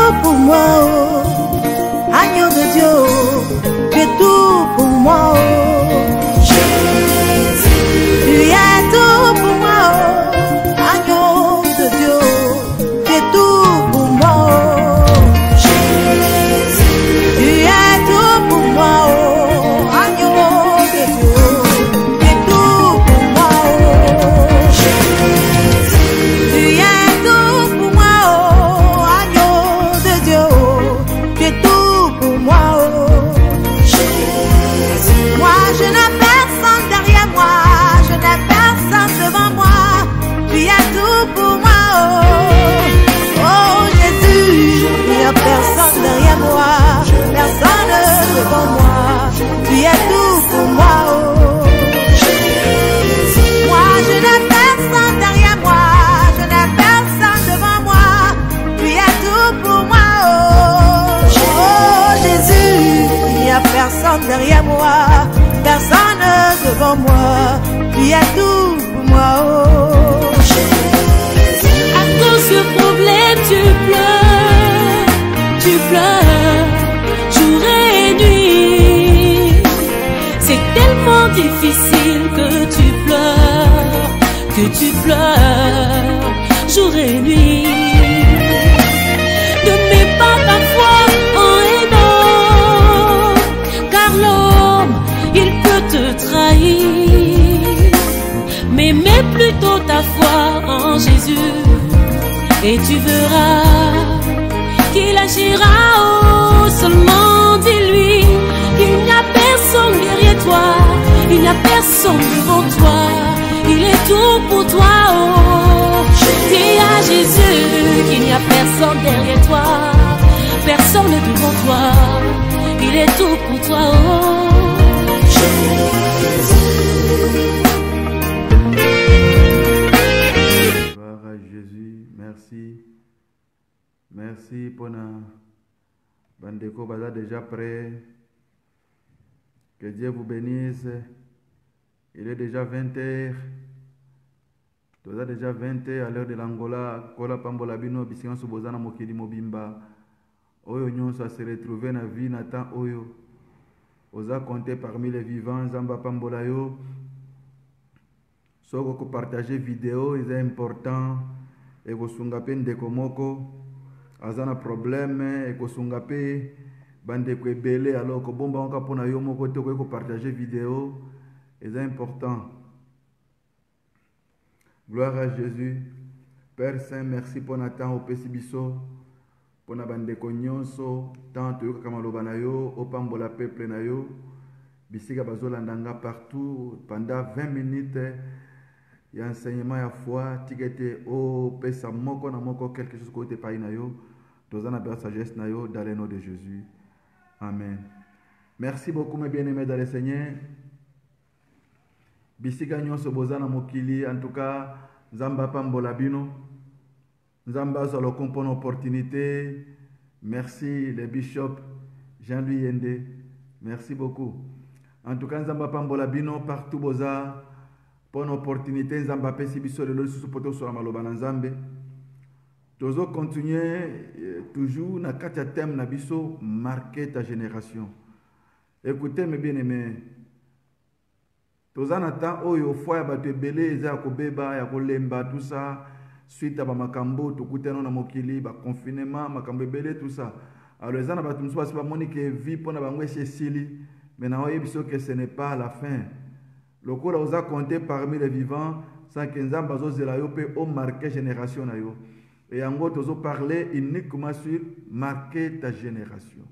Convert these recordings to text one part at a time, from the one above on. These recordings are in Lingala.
tout pour moi, oh. Agneau de Dieu, oh. Tu es tout pour moi, oh. Jésus, tu es tout pour moi, oh. Agneau de Dieu, oh. Tu es tout pour moi, oh. Jésus, tu es tout pour moi, oh. Agneau de Dieu, tu es tout pour moi, oh. Jésus, tu es tout pour moi, oh. Agneau de Dieu, oh. Tu es tout pour moi, oh. Jésus, moi je n'ai personne derrière moi, je n'ai personne devant moi. Tu es tout pour moi, oh. Oh Jésus, il n'y a personne derrière moi, personne devant moi. Tu es tout pour moi, oh. Moi je n'ai personne derrière moi, je n'ai personne devant moi. Tu es tout pour moi, oh. Oh Jésus, il n'y a personne derrière moi, personne devant moi. Tu es tout pour moi, oh. À cause de problème, tu pleures, jour et nuit. C'est tellement difficile que tu pleures, jour et nuit. Ne mets pas ta foi en un homme, car l'homme, il peut te trahir. Mais mets plutôt ta foi en Jésus, et tu verras qu'il agira, oh. Seulement dis-lui qu'il n'y a personne derrière toi, il n'y a personne devant toi, il est tout pour toi, oh. Dis à Jésus qu'il n'y a personne derrière toi, personne devant toi, il est tout pour toi, oh. Gloire à Jésus, merci. Merci pour na Bandeko Baza déjà prêt. Que Dieu vous bénisse. Il est déjà 20h. Toza déjà 20h à l'heure de l'Angola. Kola Pambola Bino, Bissian Subozana Mokili Mobimba. Oyo Nyonso a se retrouver na vie Nathan Oyo. Oza compté parmi les vivants, Zamba Pambola Yo. Soko ko partager vidéo, c'est important. Et vous sungape ndeko moko. Azana problème et ko sungape bandeko ebele alors ko bomba onka pona yo moko te ko partager vidéo. C'est important. Gloire à Jésus. Père Saint, merci pour Nathan au Pesibiso. Pour na bandeko nyonso tant to kama loba na yo opambola peuple na yo. Bisika bazolandanga partout pendant 20 minutes. Il y a enseignement ya foi, tigete o pesa moko na moko quelque chose côté pa na yo. Dozana belle sagesse na yo dans le nom de Jésus. Amen. Merci beaucoup mes bien-aimés dans le Seigneur. Bisika nyonso bozana mokili en tout cas Nzamba pambola bino. Nzamba zo lo kompona opportunité. Merci le bishop Jean-Louis Yende. Merci beaucoup. En tout cas Nzamba pambola bino partout boza. Bonne opportunité, Nzamba pesi biso le lolu susu poto sur la maloba na Nzambe. Tozo continuer toujours na kati ya thème na biso marquer ta génération. Écoutez mes bien-aimés. Toza na temps oyo foi ya bato ebele eza ya kobeba ya kolemba tout ça suite à ba makambo tokutana na mokili ba confinement makambo ebele tout ça. Alors eza na bato musu basi ba moni ke vie pona bango esili mais na oyebi biso que ce n'est pas la fin. Le cours a compté parmi les vivants sans que Nzamba zozela yo pe o marquer génération na yo. Et en gros tozo parler uniquement sur marquer ta génération.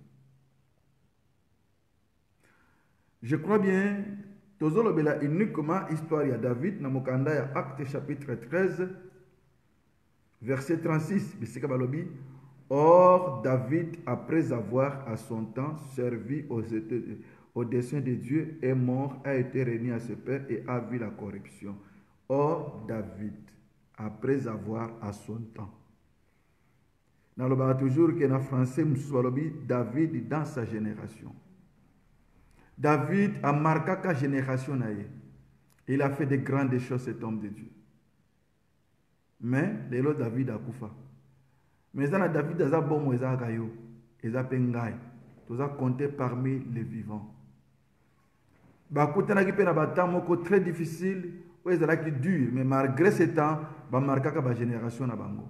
Je crois bien tozo lobela uniquement histoire ya David na mokanda ya Acte chapitre 13 verset 36 bisika balobi. Or David après avoir à son temps servi au dessein de Dieu est mort, a été réuni à ses pères et a vu la corruption. Or, David, après avoir à son temps. Dans le bas toujours que dans français, David dans sa génération. David a marqué sa génération. Il a fait de grandes choses, cet homme de Dieu. Mais, David a koufa. Mais ça, David, il a bon, il a gaillot, il a pengai. Tout ça compté parmi les vivants. Bah, quand on a qui na temps très difficile, ouais, c'est là qui dur, mais malgré ce temps, bah marquer la génération na bango.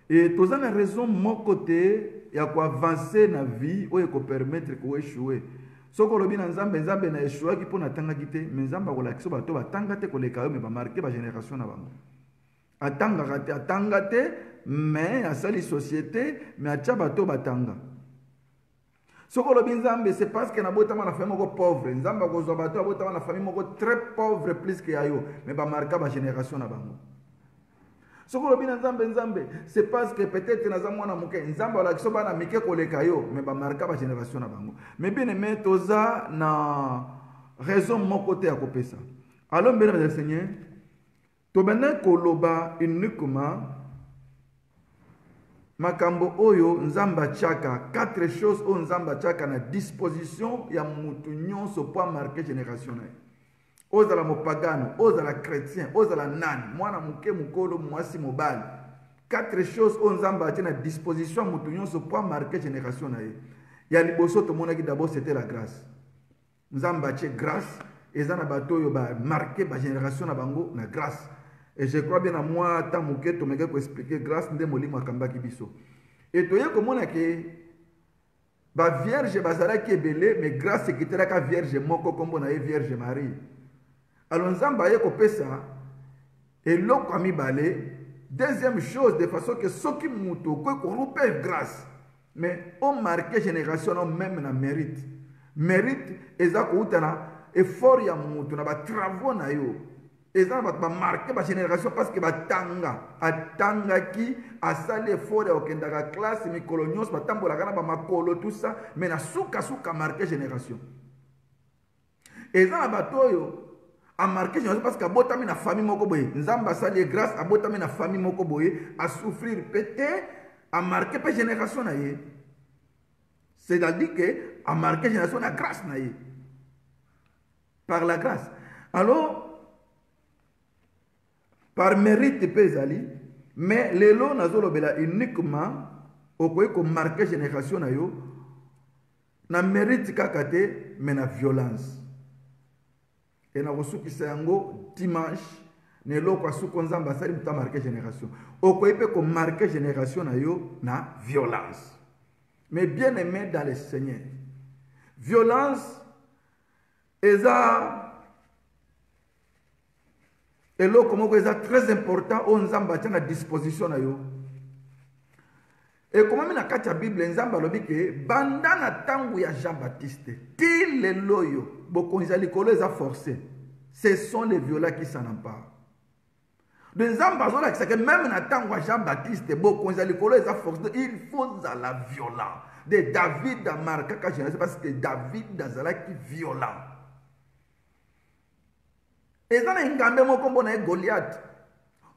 Et tout ça a raison mon côté, il y a quoi avancer na vie, ou il faut permettre qu'on échouer. Ce que l'on a nzambe na échouer qui pour na tanga kité, mais nzamba ko la kiso ba to ba tanga te ko le kayo mais ba marquer la génération na bango. Atanga te, mais à sali société, mais à tcha ba to ba tanga. Ce que l'on a c'est parce que na bota la famille moko pauvre, nzamba ko zo ba to bota la famille moko très pauvre plus que ayo, mais ba marquer la génération na bango. Ce que l'on a c'est parce que peut-être na zamwana muke nzamba la kiso ba na mike ko le kayo, mais ba marquer la génération na bango. Mais bien aimé toza na raison mon côté à couper ça. Alors bien le Seigneur, to bena koloba uniquement makambo oyo nzamba chaka 4 choses o nzamba chaka na disposition ya mutu nyonso pour marquer génération na. Ozala mopagano, ozala chrétien, ozala nani, mwana muke mukolo mwasi mobali. 4 choses o nzamba chana disposition mutu nyonso pour marquer génération na. Ya liboso to monaki d'abord c'était la grâce. Nzamba che grâce ezana bato yo ba marquer ba génération na bango na grâce. Et je crois bien à moi, tant que tu m'as expliqué grâce de molimo akamba kibiso. Et tu y a comme que ba vierge bazala qui est belé, mais grâce qui te la ka vierge moko comme on a vierge Marie. Alors nzamba ye ko pesa et l'eau ami balé. Deuxième chose de façon que ce qui muto ko rupe grâce. Mais on marque génération on même na mérite. Mérite ezako utana effort ya muto na ba travaux na yo. Et ça va marquer ma génération parce que atanga qui a salé l'effort au kendaka classe mi colonios batambola kana ba makolo tout ça mais na suka marqué génération. Et ça va toyo a marqué génération parce que botami na famille moko boye nzamba sali grâce a botami na famille moko boye a souffrir pété a marqué pe génération na ye. C'est-à-dire que a marqué génération na grâce na ye. Par la grâce. Alors par mérite pesali mais lelo nazolobela uniquement okoye ko marquer génération na yo na mérite kakate mais na violence et na kosukisa yango dimanche ne loko asuko nzamba sali muta marquer génération okoye pe ko marquer génération na yo na violence. Mais bien aimé dans le Seigneur, violence eza et là, comment c'est très important, on zamba tient à disposition na yo. Et comment na kacha Bible nzamba lobi ke banda na tangu ya Jean-Baptiste, ti le loyo, bokonza likolo eza forcé. Ce sont les violents qui s'en emparent. De nzamba zola que même na tangu ya Jean-Baptiste, bokonza likolo eza forcé, il faut la violent. De David a marqué parce que David a qui violent. Et ça na ngambe moko mbona Goliath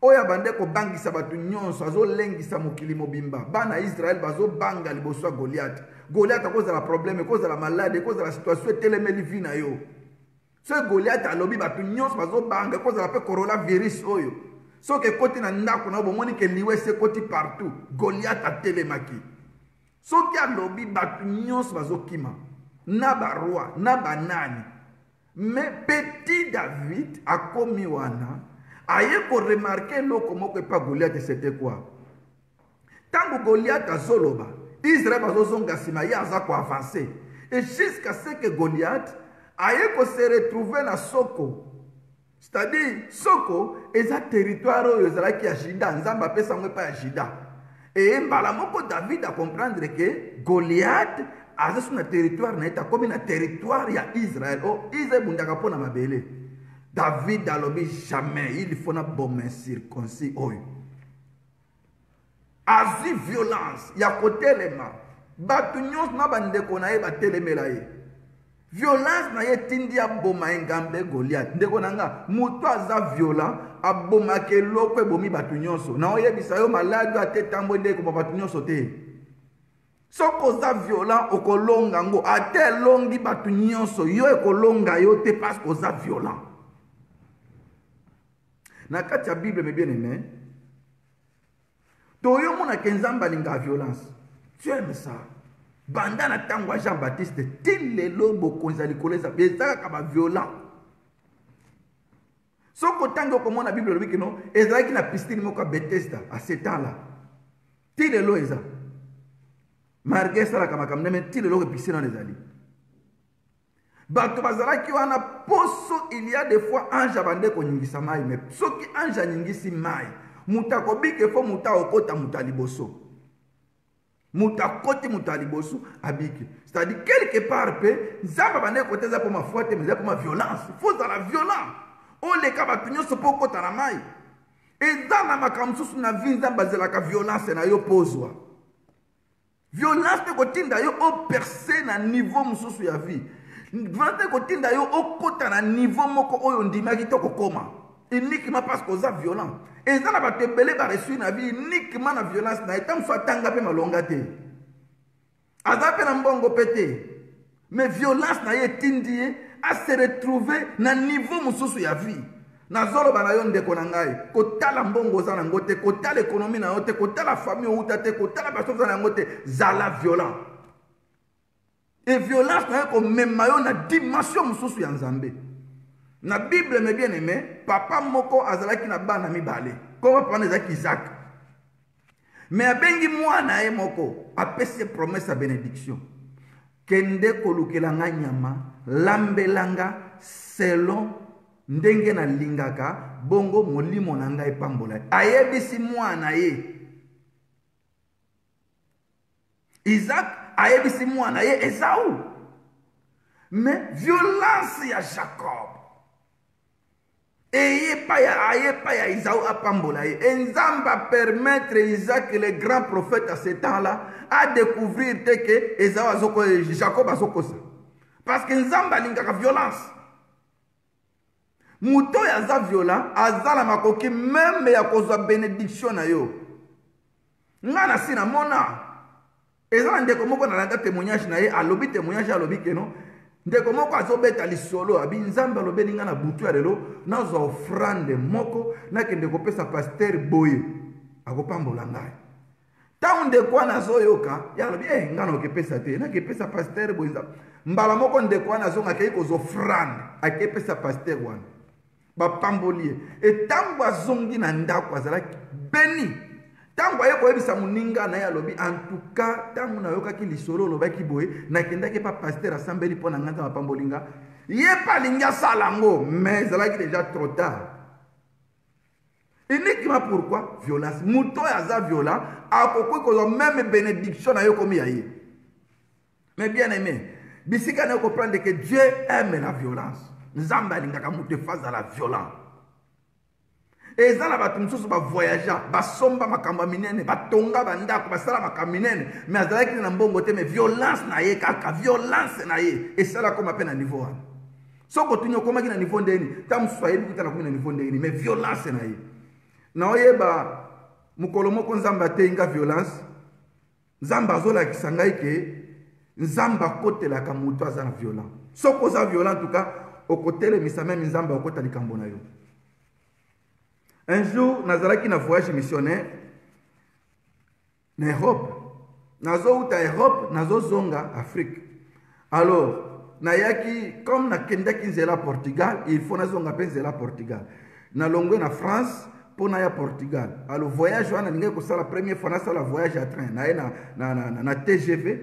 oya bande ko bangisa batu nyonso azolengisa mokili mobimba bana Israël bazo banga liboso Goliath. Goliath akoza la problème akoza la malade akoza la situation telemeli vina yo. Ce Goliath alobi batu nyonso bazo banga akoza la pe coronavirus oyo. So ke koti na ndako na bomoni ke liwe se koti partout. Goliath a telemaki. So ki alobi batu nyonso bazo kima. Na ba roi, na ba nani. Mais petit David a commis wana, a remarqué comment que pas Goliath c'était quoi. Tant que Goliath a zoloba, Israël a zonga sima ya za ko avancer. Et jusqu'à ce que Goliath a se retrouver na Soko. C'est-à-dire Soko est un territoire où il y a Jida, Nzamba pesa ngwe pa Jida. Et mbala moko David a comprendre que Goliath a sur un territoire comme un territoire ya Israël. Oh, Israël bundaka pona mabele. David a lobby jamais, il faut na bon circoncis oyo. Azi violence, ya côté lema. Batu nyos na bande kona e batelemela ye. Violence na ye tindi aboma engambe Goliath. Ndeko nanga mutu aza violent aboma ke loko ebomi batu nyonso. Na oyebisa yo malade atetambo ndeko batu nyonso te. Soko za violent okolonga ngo ate longi batu nyonso yo ekolonga yo te parce que za violent. Na kati ya Bible me bien aimé. toyo mona kenzamba linga violence. Tu aimes ça? Bandana tangwa Jean-Baptiste tilelo bokonza likoleza bezaka kaba violent. Soko tango komona Bible lobi que non, ezaki na piscine moko Bethesda à ce temps-là. Tilelo eza. Marge sala kama kamneme tilelo ke piscine on ezali. Bato bazalaki wana poso il y a des fois ange abande ko nyingisa mai mais soki ange nyingisi mai muta ko bike fo muta okota muta liboso. Muta koti muta liboso abiki. C'est-à-dire quelque part pe nzamba bande côté za pour ma foi mais za pour ma violence. Faut dans la violence. On les kabatunyo so po kota na mai. Et dans la makamsusu na vinza bazela ka violence na yo pozwa. Violence te kotinda yo o percer na niveau mususu ya vie. Vante kotinda yo okota na niveau moko oyo ndimaki to kokoma uniquement parce que oza violent et ça na batebele ba reçu na vie uniquement na violence na etam fatanga pe malonga te azape na mbongo pété mais violence na ye tindi a se retrouver na niveau mususu ya vie na zolo bana yo ndeko na ngai kotala mbongo za na ngote kotala économie na yote kotala famille outate kotala baso za na ngote zala violent. Et violence na ko memayo na dimension mususu ya nzambe. Na Bible me bien aimé, papa moko azalaki na bana mibale. Comment prendre ezaki Isaac. Mais abengi mwana ye moko apesi promesse à bénédiction. Kende kolukela nga nyama, lambelanga selon ndenge na lingaka, bongo molimo na ngai pambola. Ayebisi mwana ye. Isaac ayebisi mwana ye Esau. Mais violence ya Jacob. Aye pa ya Esau apambola ye. Nzamba permettre Isaac, le grand prophète à ce temps-là, à découvrir que Esau azoko Jacob azoko ça. Parce que Nzamba lingaka violence. Muto ya za violent, azala makoki même ya kozwa bénédiction na yo. Ngana sina mona. Eza ndeko moko na landa témoignage na ye alobi témoignage alobi keno ndeko moko azobeta lisolo abi nzamba lobeli nga na butu ya lelo nazo offrande moko na kende kopesa pasteur boye akopambola ngai ta ndeko na zoyoka ya lobi nga na okepesa te na kepesa pasteur boye mbala moko ndeko na zonga ke ko offrande akepesa pasteur wana ba pambolie et tango azongi na ndako azalaki beni. Tango aye koyebisa muninga na ya lobi en tout cas tango na yoka ki lisolo lobaki boye na kenda ke pa pasteur asambeli pona nganta mapambolinga ye pa linga salango mais zalaki déjà trop tard. Uniquement pourquoi violence muto ya za violent akoko ko même bénédiction na yo komi yaye. Mais bien aimé bisika na comprendre que Dieu aime la violence. Nzamba linga ka muto face à la violence. Et ça là bato mususu ba voyager ba somba makamba minene ba tonga bandako ba sala makamba minene mais azalaki na mbongo te mais violence na ye kaka violence na ye et ça là comme appelle à niveau wana soko tunyo koma kina niveau ndeni tam swahili kutana kuma na niveau ndeni mais violence na ye na oyeba mukolo moko nzamba te inga violence nzamba zola kisangai ke nzamba kotela ka muto azana violent soko za violent en tout cas au côté le misa même nzamba okota likambo na yo. Un jour, nazalaki na voyage missionnaire na Europe. Nazo uta Europe, nazo zonga Afrique. Alors, nayaki comme na kendaki nzela Portugal, il faut nazonga pe nzela Portugal. Na longwe na France pour na ya Portugal. Alors voyage wana ninge ko sala première fois na sala voyage à train, na TGV.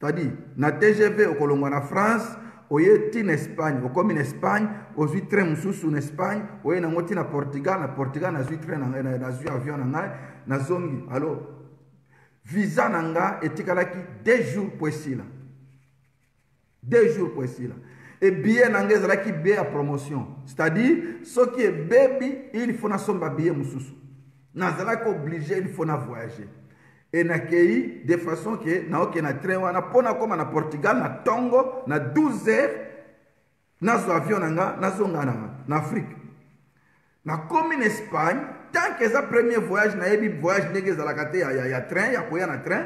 C'est-à-dire na TGV okolongwa na France. Oye ti na Espagne, okomi en Espagne, ozui train mususu en Espagne, oye na ngoti na Portugal na zui train na zui avion na ngai, na zongi. Alors, visa na nga etikalaki 2 jours pour esila. 2 jours pour esila. Et billet na nga ezalaki billet à promotion. C'est-à-dire, ce qui est baby, il faut na somba billet mususu. Nazalaki obligé, il faut na voyager. Et na kei de façon que na oke na train wana pona koma na Portugal na tongo na 12 heures na zo avion nanga na zonga na Afrique na komi en Espagne tant que ça premier voyage na yebi voyage ndenge za la kate ya train ya koya na train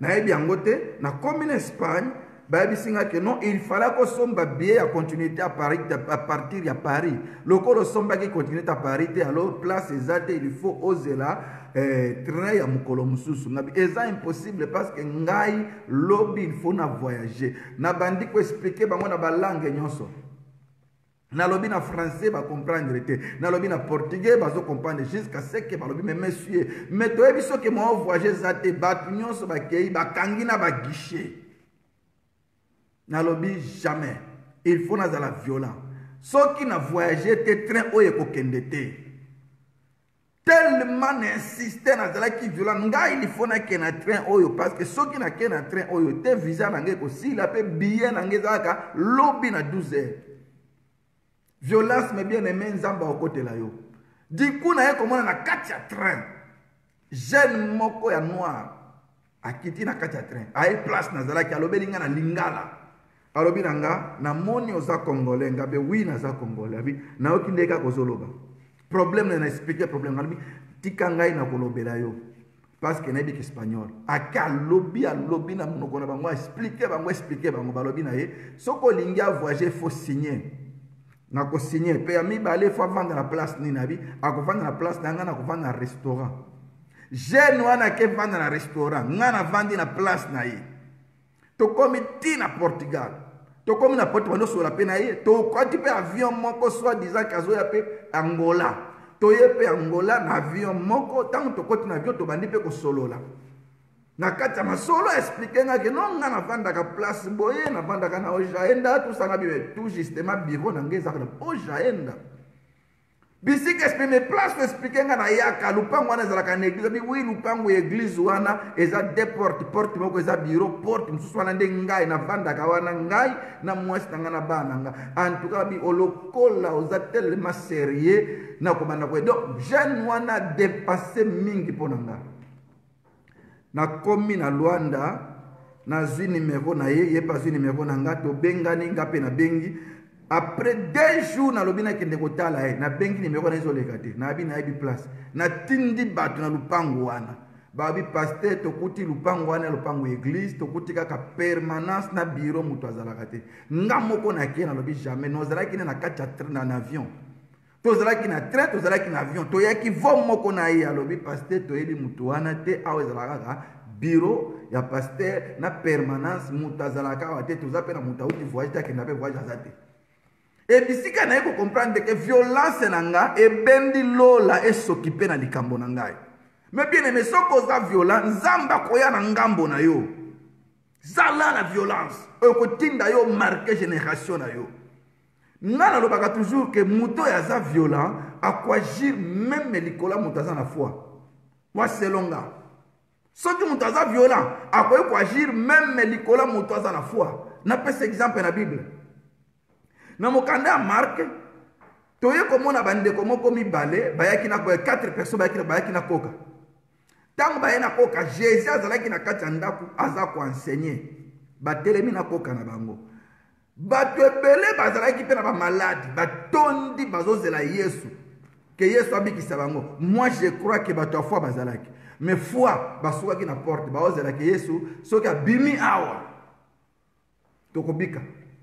na yebi yango te na komi en Espagne babisinga que non, il fallait que somba billet à continuité à Paris, à partir de Paris. Le corps somba qui continue à Paris, alors place exacte, il faut oser là, train à mukolo mususu. Et ça impossible parce que ngai lobby il faut na voyager. Na bandi ko expliquer bango na ba langue nyonso. Na lobby na français ba comprendre te. Na lobby na portugais ba zo comprendre jusqu'à ce que ba lobby mais monsieur, mais toi biso que moi voyager ça te ba nyonso ba kei ba kangi na ba guichet. Na lobby jamais. Il faut nazala violent. Ceux qui n'a voyagé te train oye ko kendete. Tellement insisté nazala qui violent. Nga il faut na ken na train oyo parce que ceux qui na ken na train oyo te visa na ngeko si la pe billet na ngezaka lobby na 12 heures. Violence mais bien aimé nzamba au côté là yo. Du coup na ye komona na kati ya train. Jeune moko ya noir akiti na kati ya train. Aye place nazala ki alobeli nga na lingala. Alobi nanga na moni oza congolais ngabe oui naza congolais abi na okindeka kozoloba problème na expliquer problème alobi tika ngai na kolobela yo parce que nabi espagnol aka lobi na monoko na bango expliquer bango balobi na ye soko lingi a voyager faut signer na ko signer pe ami balé faut vendre la place ni nabi akovanda na place nanga na kovanda na restaurant jeune wana ke vanda na restaurant ngana vandi na place na ye to komi ti na Portugal to komi na Portugal so la pe na ye to kwati pe avion moko soit disant kazo ya pe Angola to ye pe Angola na avion moko tant to koti na avion to bandi pe ko solola na kati ma solo expliquer nga que non nga na vanda ka place boye na vanda ka na ojaenda tout ça na bibe tout justement bureau na ngeza ka ojaenda bisika exprimer place pour expliquer nga na yaka lupango wana zala ka église bi oui lupango église wana eza deux porte moko eza bureau porte mususu wana nde ngai na vanda ka wana ngai na mwasi nga na bana nga en tout cas bi olokola oza tellement sérieux na komanda ko donc jeune wana dépasser mingi pona nga na komi na Luanda na zwi numéro na ye pas zwi numéro na nga to bengani nga pe na bengi. Après 2 jours, na lobina kende kotala na benki numéro na ezoleka te na bi place na tindi bato na lupango wana babi pasteur tokuti lupango wana lupango église tokuti kaka permanence na bureau muto azalaka te nga moko na ke na lobi jamais nozalaki na kati ya train na avion tozalaki na train tozalaki na avion toyaki vo moko na ye alobi pasteur toyebi muto wana te awa ezalaka bureau ya pasteur na permanence muto azalaka wa te toza pe na muto auti voyage ta kenda pe voyage azate. Et bisika na yeko comprendre que violence nanga e bendi lola e s'occuper na likambo na ngai. Mais bien aimé soko za violence nzamba koya na ngambo na yo. Zala la violence e ko tinda yo marquer génération na yo. Ngana lobaka toujours que muto ya za violent a quoi agir même likola muto za na foi. Wa selonga. Soki muto za violent a quoi agir même likola muto za na foi. Na pese exemple na Bible. Na mokanda Marc toye komona bandeko moko mibale bayaki na 4 personnes bayaki na koka tango baye na koka Jésus azalaki na kati ya ndaku aza ko enseigner batelemi na koka na bango bato ebele bazalaki pe na ba malade batondi bazozela Yesu que Yesu abikisa bango. Moi je crois que bato foi bazalaki mais foi basukaki na porte bazozela que Yesu soki abimi awa tokobika.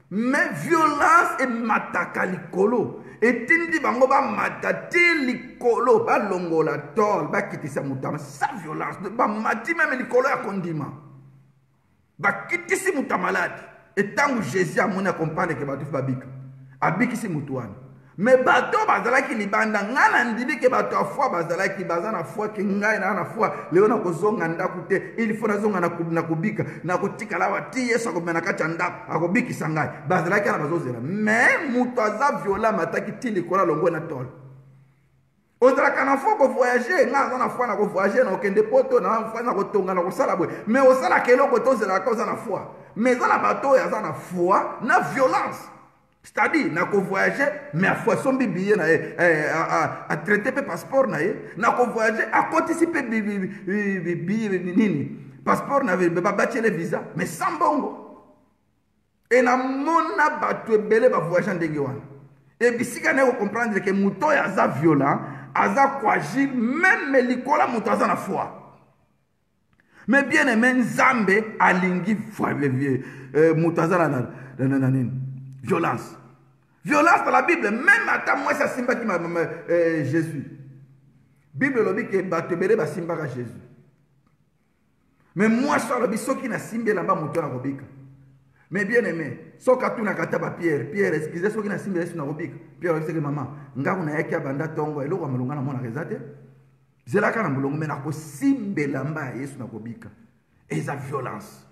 Mais violence et mataka likolo et tindi bango ba matati likolo ba longola tol ba kitisa mutama sa violence ba mati même likolo ya kondima ba kitisi mutamaladi et tangu Jésus a mona comprendre que batu babika abikisi mutuana mais bato bazalaki libanda ngana ndibi ke bato afwa bazalaki bazana fwa ke ngai na fwa leo na kozonga ndaku te il faut nazonga na kubika na kutika la wati Yesu akomena kati ya ndaku akobikisa ngai bazalaki na bazozela mais muto aza violent mataki tili kola longo na tol ozalaka na fwa ko voyager nga na fwa na ko voyager na okende poto na fwa na kotonga na kosala bwe mais osala keloko tozela ka na fwa mais za na bato ya za na fwa na violence. C'est-à-dire, na ko voyager, mais à fois son billet à traiter pe passeport na ye, na ko voyager à participer nini passeport na ba battre le visa, mais sans bongo. Et na mona batu ebele ba voyager ndenge wana. Et bisika na ko comprendre que muto ya za violent, aza ko agir même likola muto aza na foi. Mais bien aimé, Nzambe alingi violence. Violence dans la Bible, même à moi, ça simba qui m'a Jésus. Bible le dit que batebere ba simba ka Jésus. Mais moi, je suis ceux qui n'a simba là-bas, mon tour mais bien aimé, so ka tuna kata ba Pierre, excusez ceux qui n'a simba sur na Pierre dit que maman, nga una yaki abanda tongo elo kwa malunga na mona rezate. Zela kana mulungu mena ko simba lamba Yesu na kobika. Et sa violence.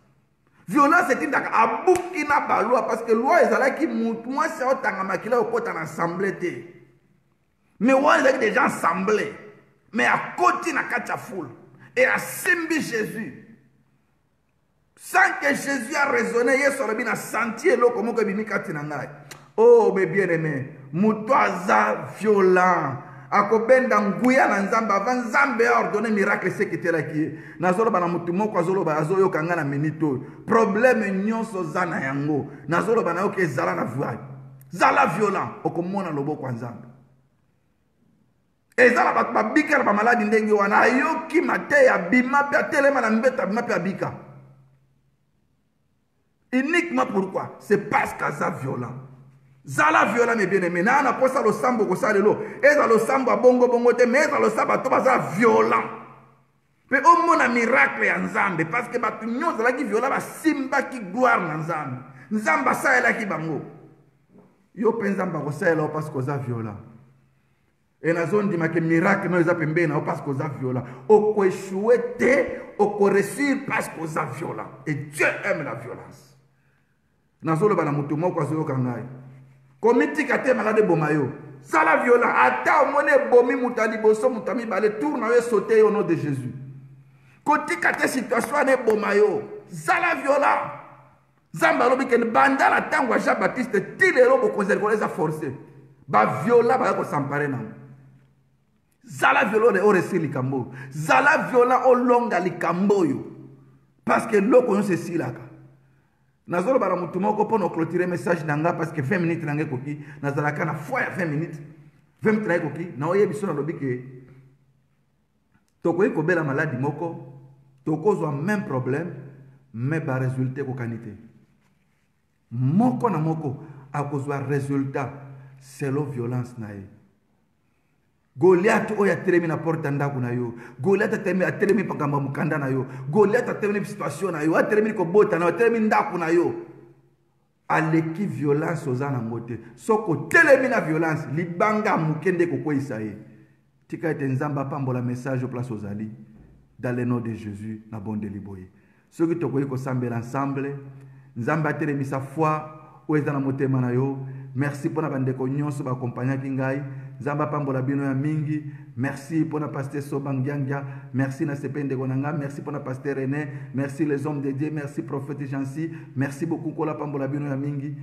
Violence c'est une abuki na ba loi parce que loi ezala ki moi c'est otanga makila okota na assemblée té. Mais ouais il y a des gens assemblés. Mais à côté na kacha foule et à simbi Jésus. Sans que Jésus a raisonné, Yesu a bien senti l'eau comme que bimi katina ngai. Oh mes bien-aimés, mutoaza violent. Akobenda nguya na nzamba avant nzambe a ordonné miracle ce qui était là qui nazolo bana mutumo kwa zolo ba azoyo kanga na minito problème nyonso zana yango nazolo bana oke zala na voix zala violent okomona lobo kwa nzambe ezala ba babika ba maladi ndenge wana yoki mate ya bima pe telema na mbeta bima pe abika uniquement pourquoi c'est parce que ça violent. Zala violent mes bien-aimés. Na na posa lo sambo ko salelo. Eza lo sambo bongo bongo te mais eza lo saba to baza violent. Pe au mona miracle ya Nzambe parce que batu nyonso la ki violent ba simba ki gloire na Nzambe. Nzamba sa ela ki bango. Yo penzamba ko salelo parce que za violent. Et na zone di make miracle no eza pembe na parce que za violent. O ko échouer te, o ko réussir parce que za violent. Et Dieu aime la violence. Na zolo bana mutu moko zo kangai. Komiti kate malade bomayo. Sala violent. Ata omone bomi mutali boso mutami bale tourne et sauter au nom de Jésus. Koti kate situation ne bomayo. Sala violent. Zamba lobi ken banda la tangwa Jean Baptiste tilero bo konzel ko les a forcé. Ba violent ba ko s'emparer na. Sala violent o resi likambo. Sala violent o longa likambo yo. Parce que loko se silaka. Nazolo bara mutu moko pour nous clôturer message nanga parce que 20 minutes nanga koki nazalaka na fois 20 minutes 20 minutes koki na oye biso na lobi ke toko ko bela maladie moko toko zo même problème mais ba résultat ko kanité moko na moko a kozwa résultat c'est la violence nae Goliath oya telemi na porte ndako na yo. Goliath atelemi pakamba mukanda na yo. Goliath atelemi situation na yo. Atelemi ko bota na yo, atelemi ndako na yo. Aleki violence ozana ngote. Soko telemi na violence libanga mukende ko kwisa ye. Tika ete nzamba pambola message au place ozali dans le nom de Jésus na bonde liboye. Ceux qui tokoyi ko sambela ensemble, nzamba telemi sa foi oezana motema na yo. Merci pour la bande ko nyonso ba accompagner kingai. Zamba pambola bino ya mingi. Merci pour la pasteur Sobangianga. Merci na sepende konanga. Merci pour la pasteur René. Merci les hommes de Dieu. Merci prophète Jansi. Merci beaucoup pour la pambola bino ya mingi.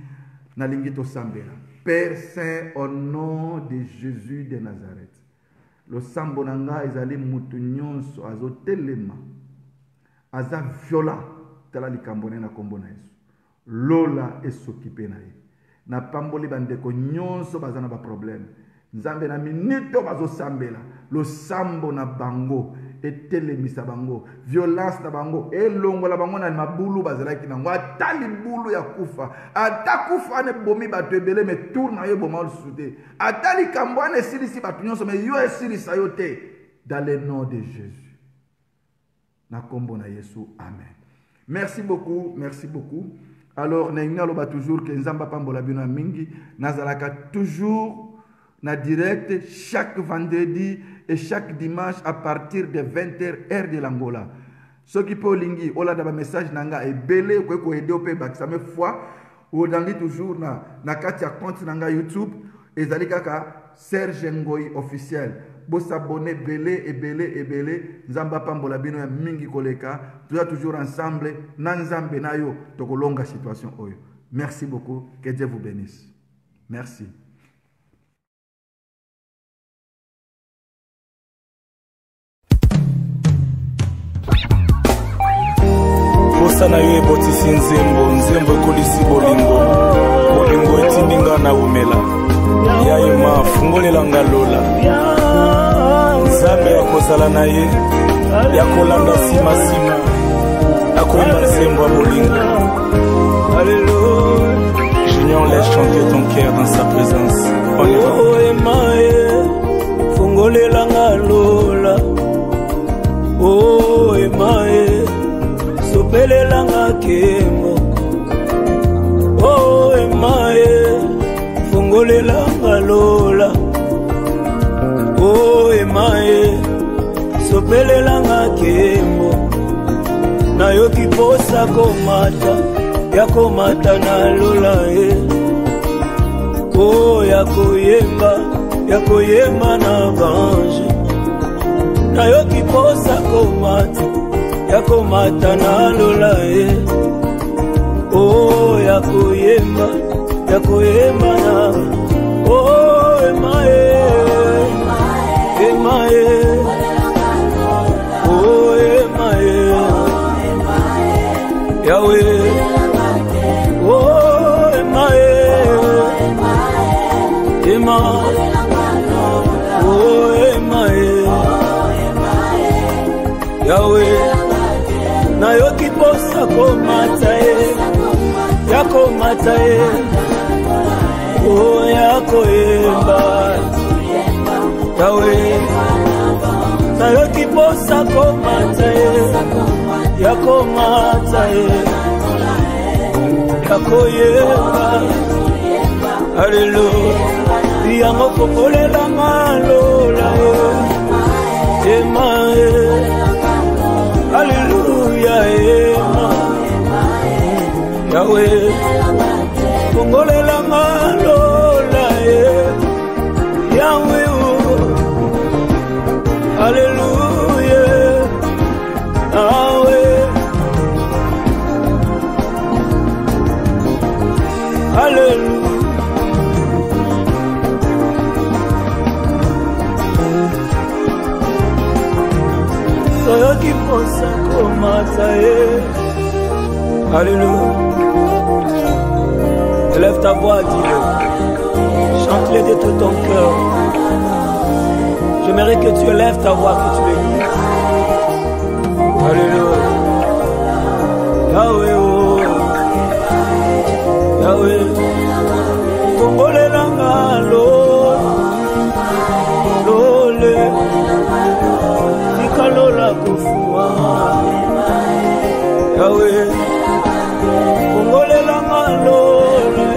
Na lingito sambela. Père Saint, au nom de Jésus de Nazareth. Le sambonanga ezali mutu nyonso azotelema. Aza viola tala likambone na kombona Yesu. Lola esokipe na ye. Na pamboli bandeko nyonso bazana ba problème. Nzambe na minito bazo sambela. Lo sambo na bango etelemisa bango. Violence na bango elongo la bango na mabulu bazala ki nango atali bulu ya kufa. Ata kufa ne bomi bato ebele me tourne na yo boma soute. Atali kambwane silisi bato nyonso me yo esilisa yo te dans le nom de Jésus. Na kombo na Yesu. Amen. Merci beaucoup, merci beaucoup. Alors, nous avons toujours que Nzamba Pambola Bino Mingi, Nazalaka toujours na direct chaque vendredi et chaque dimanche à partir de 20h heure de l'Angola. Ceux qui peuvent lingi, ola daba message nanga et belé ko ko aider au pays ça me foi ou dans toujours na katia compte nanga YouTube et zalikaka Serge Ngoyi officiel. Bo s'abonner belé et belé et belé Nzamba Pambola Bino ya mingi koleka toujours ensemble na Nzambe na yo tokolonga situation oyo. Merci beaucoup, que Dieu vous bénisse. Merci. Bosana yo ebotisi nzembo ekolisi bolingo etindinga na umela yaye ma fungolela ngalola Nzambe ya kozala na ye ya kolanda sima Akomba Zembo Bolingo. Alléluia. Junior, laisse chanter ton cœur dans sa présence. On y va. Oh, Emae, Fongole Langa Lola. Oh, Emae, Sopele Langa Kemo. Oh, Emae, Fongole Langa Lola. Oh, Emae, Sopele Langa Kemo. Na yoki posa komata, ya komata na lola Oh, ya koyemba na bange. Na yoki posa komata, ya komata na lola Oh, ya koyemba na Oh, Emae, Emae. Oh, Emae, Yahweh. Oh, Emae, Emae. Oh, Emae, Yahweh. Na yoki posa komata ya komata Oh, ya koyemba Yahweh. Na yoki posa komata ya komata ya koyemba. Alléluia. Yango kokolela malola Emae. Alléluia. Emae. Yahweh. Kokolela malola Yahweh. Alléluia. Yahweh. Alléluia. Soyoki posa komata Alléluia. Élève ta voix, dis-le. Chante-le de tout ton cœur. J'aimerais que tu élèves ta voix, que tu le dises. Alléluia. Yahweh, oh. Yahweh. Kongole langa lole. Tikalola kufua. Yahweh. Kongole langa lole.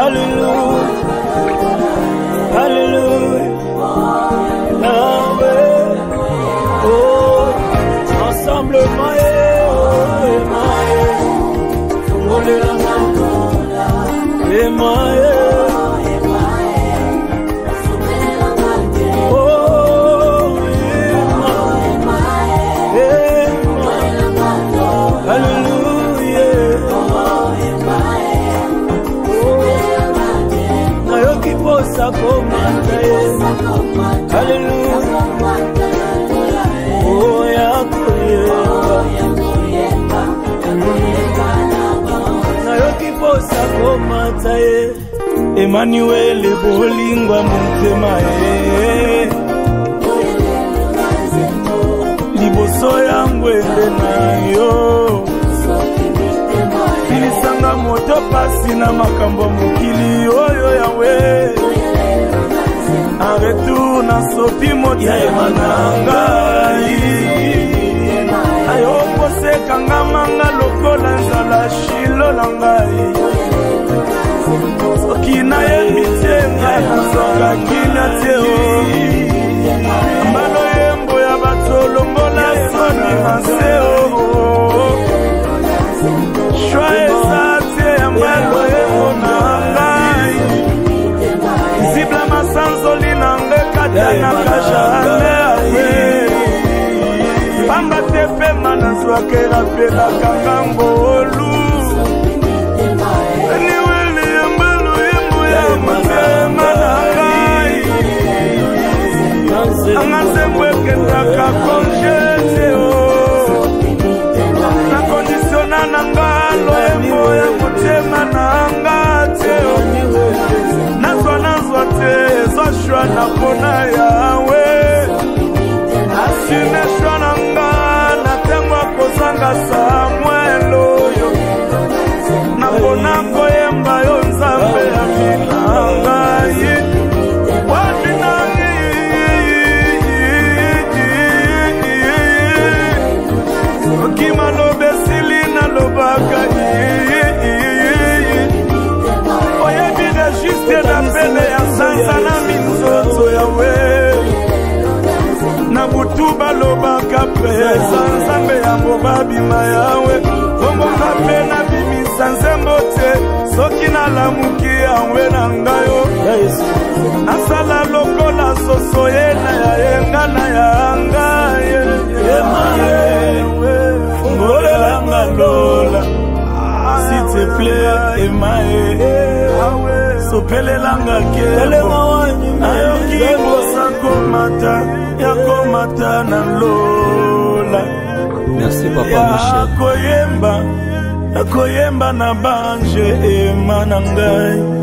Alléluia. Alléluia. Yahweh. Oh. Ensemble, Maé. Kongole langa lole. Emae. Alléluia. Oh, yakoyemba. Nayoki posa komata Emmanuel bolingwa mutema liboso yangu ende na yo ilisanga moto pasi na makambo mokili oyo yawe en retour na sopi motema na ngai ayo kosekanga manga lokola nzala shilo na ngai soki nayebi te ngai nazoka kina te mbalo yembo ya bato longola soni maseo shwa eza te ya mbalo yembo na ngai zibla masanzoli na nge katanaka jame awe pamba te pema nazwakela pelaka ngambo olu eniweli ya mbalo yembo ya motema na ngai anga nzembo ekendaka konjete o na kondisiona na ngalo yembo ya motema na nga te o nazwa te ezoshwa na pona yawe asine shwa na nga na tembo akoza nanga Samuel oyo napona koyemba yo nzambe ya binangai wabinangi okima lobesili na lobaka oyebi registre na pele ya sanza na minzoto yawe na butu balobaka pesa nzambe ya mobabima yawe omonga mpe na bimisa nzembo te soki nalamuki yawe na ngayo nasala lokola soso ye na yayenga na yanga fungolelanga lola s'il te plaît emae sopelelanga kebo ayoki bosa komata ya komata na lola. Merci papa Michel. Akoyemba na banje ema na ngai